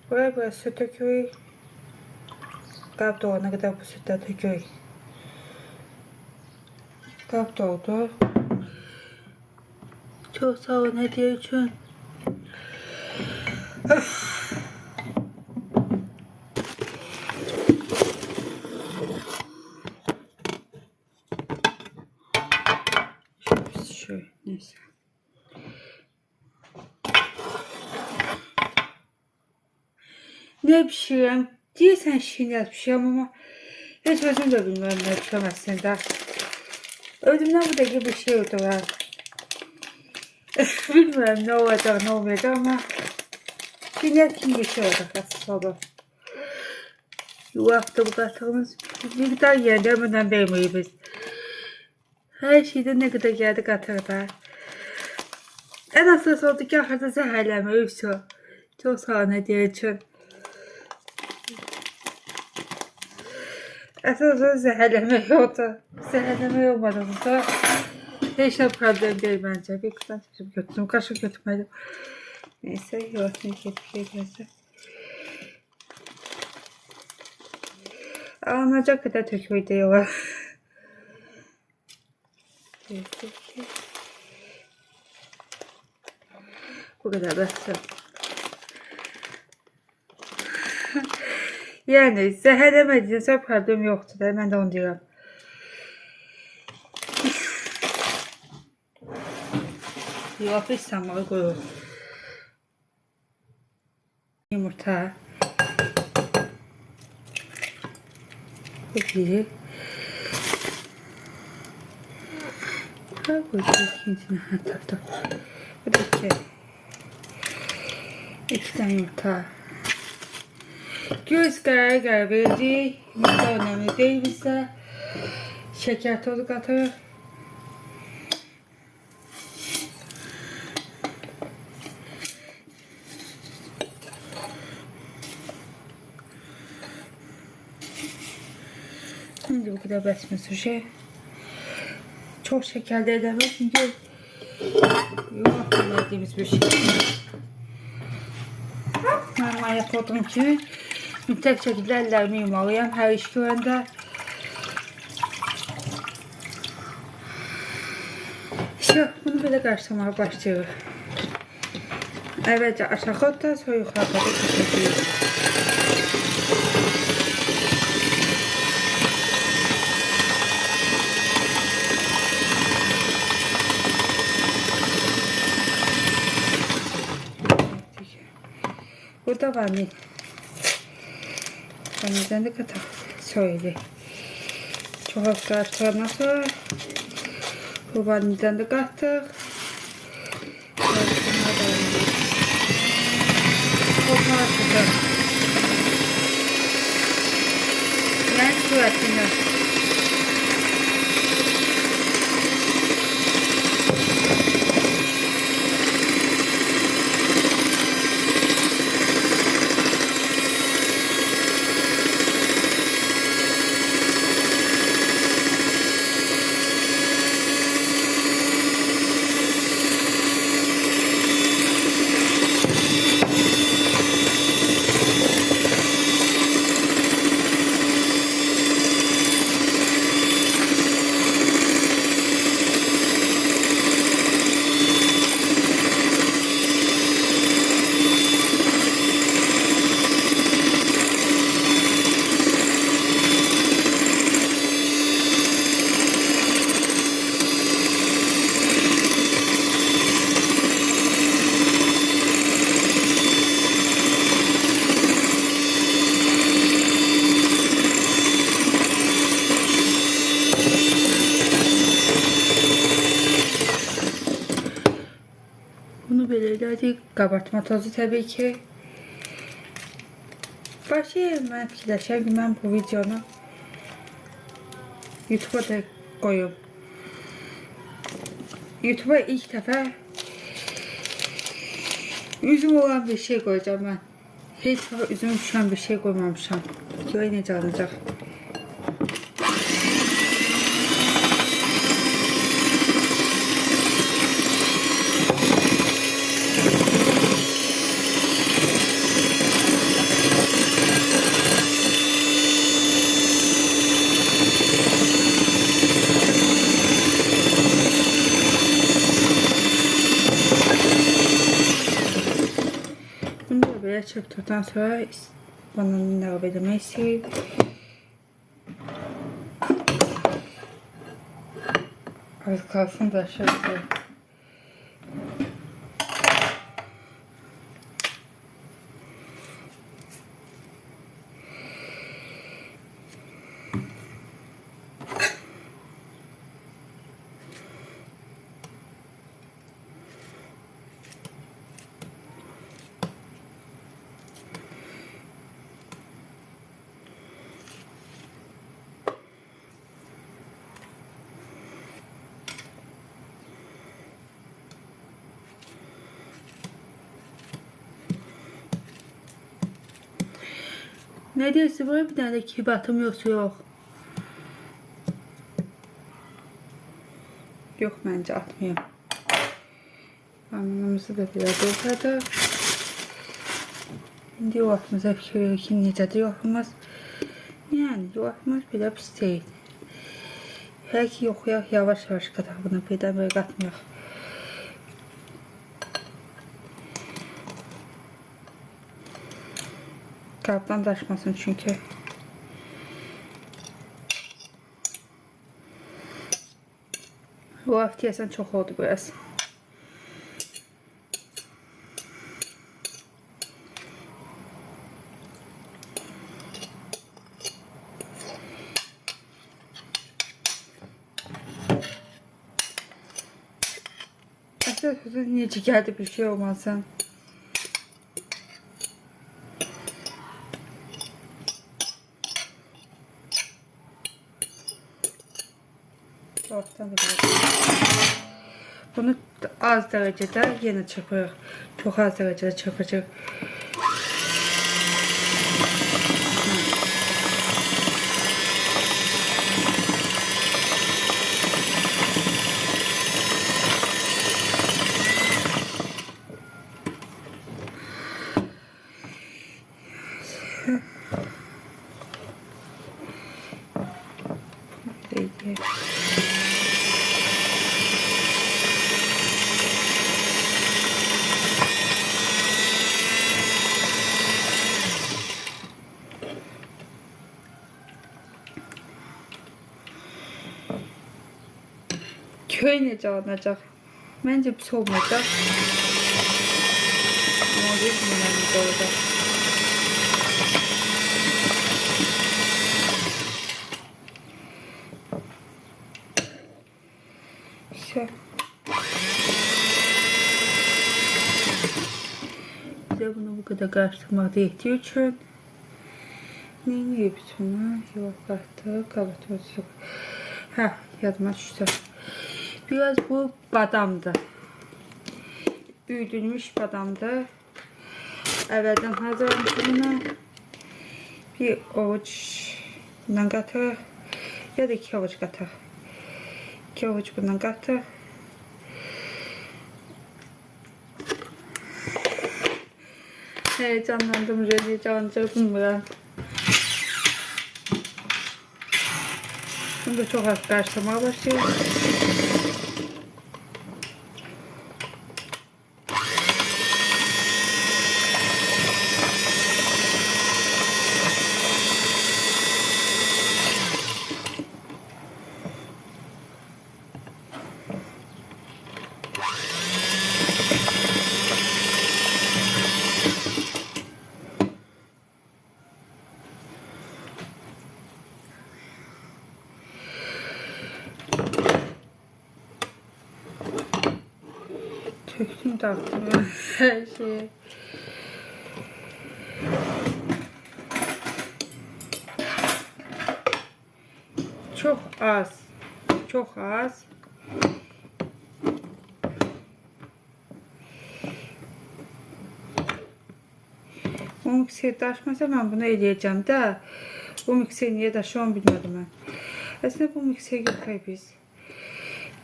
Buraya biraz süt döküyoruz. Qab dolana kadar bu sütleri döküyoruz. Qab doldu. Çok sağ olun hediye için. Şöyle neyse. Ne pişirəm? Deyirsən şirinət pişirəm ama heç özüm də bilmirəm nə pişirəm əslində. Özümdən bu dəqiqə bir şey var. Bilmirəm nə olacaq, nə olmayacaq ama şirinət kimi bir şey olacaq əsas olur. Yuvaqda bu qatığımız miqdar yerdə bundan vermirik biz. Hər şeydə nə qədər gəldi qatırda. Ən əsas oldu ki, axırda zəhərləməyik. Çox sağ olun hediyə üçün. Əsas o zəhərləmək oldu. Zəhərləmək olmadığımda heç nə problem deyil məncə. Bir qıdan seçim götürdüm. Qaşıq götürmədim. Neyse yoğurtunu getirəcək. Alınacaq qədər tökmək deyilir. Bu qədər bəsdir. Yəni zəhərləmədiyinsə problem yoxdur da, mən də onu deyirəm. Yoğurtu islanmağı qoyuyor. Yumurta. Bu biri. Ha koyacağız ikincisini. Ha tak. Bu da iki. İki tane yumurta. Göz qərar verdik. Yumurta önemli değil bizdə. Şeker tozu katırıq. Şimdi bu kadar bəsməsin şey. Çok şekerli edemez çünkü yoğurt verdiğimiz bir şey. Normal yapıyordum ki mütləq şəkildə əllərimi yumalıyam hər iş görəndə. Bunu belə qarışdırmağa başlayırıq. Əvvəlcə aşağı otda, sonra yuxarıda keçəcəyik. Burada vanil. Vanilden de katalım. Söyle. Çok az karıştırandan sonra bu vanilden de kattık. Kokma atacağım. Yani su atacağım. Bunu belə elədik. Qabartma tozu təbii ki. Başlayayım mən fikirləşəm ki, mən bu videonu YouTube'a da qoyum. YouTube'a ilk dəfə üzüm olan bir şey qoyacağım mən. Heç vaxt üzüm düşən bir şey qoymamışam. Görək necə alınacaq. belə çırpdıqdan sonra bananını əlavə etmək istəyirik. Az kalsın da aşağısı. Ne diyorsun, böyle bir tane de kibatım yoksa yok. Yok, bence atmıyorum. Bananımızı da biraz doğradık. Şimdi yoğurtumuza fikir verir ki necədir yoğurtumuz. Yani yoğurtumuz belə pis deyil. Hər ki yoxuyaq, yavaş yavaş qataq bunu, birdən belə qatmayaq. Qabdan daşmasın çünkü. Bu hafta yesen çok oldu biraz. Aslında necə geldi bir şey olmasın. Bunu az derecede yine çırpırıq. Çok az derecede çırpacaq. Köy necə alınacaq? Məncə pis olmayacaq. Amma bilmirəm necə olacaq. İşte. Bize bunu bu kadar karıştırmakta ihtiyaç üçün. Neyini bunu? Yoğurtlattık, kavatozluk. Ha, yadıma düştü. Biraz bu badamdı. Büyüdülmüş badamdı. Evvelden hazırlamışım bunu. Bir avuç bundan qatırıq. Ya da 2 avuç qatırıq. 2 avuç bundan qatırıq. Heyecanlandım, heyecanlanacaq bilmirəm. Bunu da çok az karıştırmaya başlayalım. Töktüm dağıttım her şeyi. Çok az. Çok az. O mikser daşmasa ben bunu eləyəcəm də. Bu mikser niye daşıyorum bilmədim mən. Aslında bu mikser götürək biz.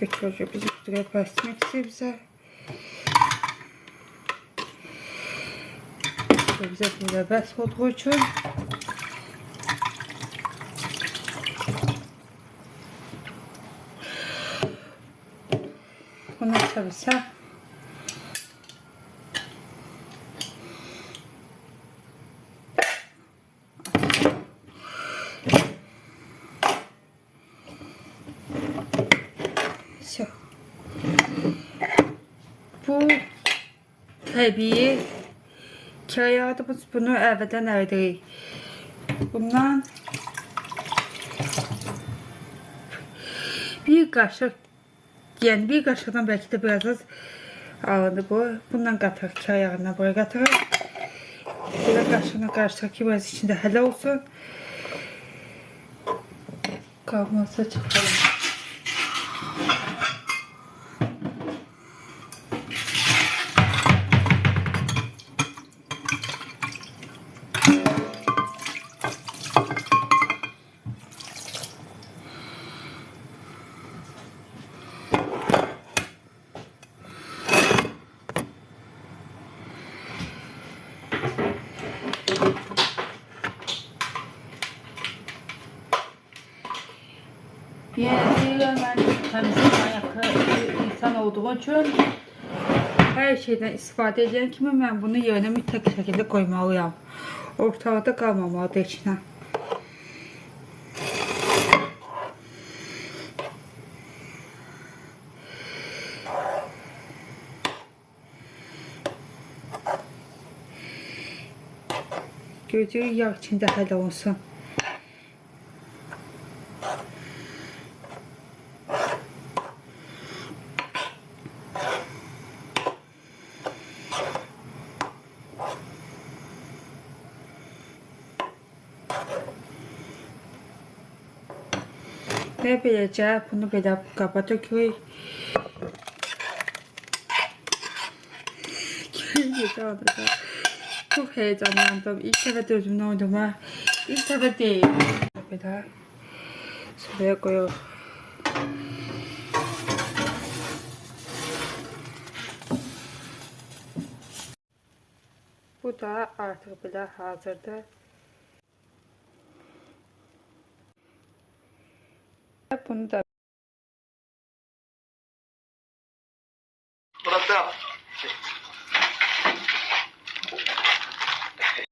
Götürəcək biz üstüne plastik mikser bizə. Bize burada bəs olduğu üçün bunu açabilsəm təbii kayağıdır. Biz bunu əvvəldən əridirik. Bundan bir qaşıq, yəni bir qaşıqdan bəlkə də biraz az alındı bu. Bundan qatırıq kayağına, buraya qatırıq. Belə qaşığına qarışdırıq ki, biraz içində hələ olsun. Qalmasa çıxalım. Yani ben temizlik ayaklı insan olduğum için her şeyden istifadə edən kimi mən bunu yerinə mütləq şəkildə qoymalıyam. Ortalıqda qalmamalıdır içinə. Gözü yağ içində hələ olsun. Ve beləcə bunu belə qaba tökürük. Çok heyecanlandım. İlk dəfə də özümlə oynama. İlk dəfə deyil. Belə şuraya qoyuruq. Bu da artıq belə hazırdır. Bunu da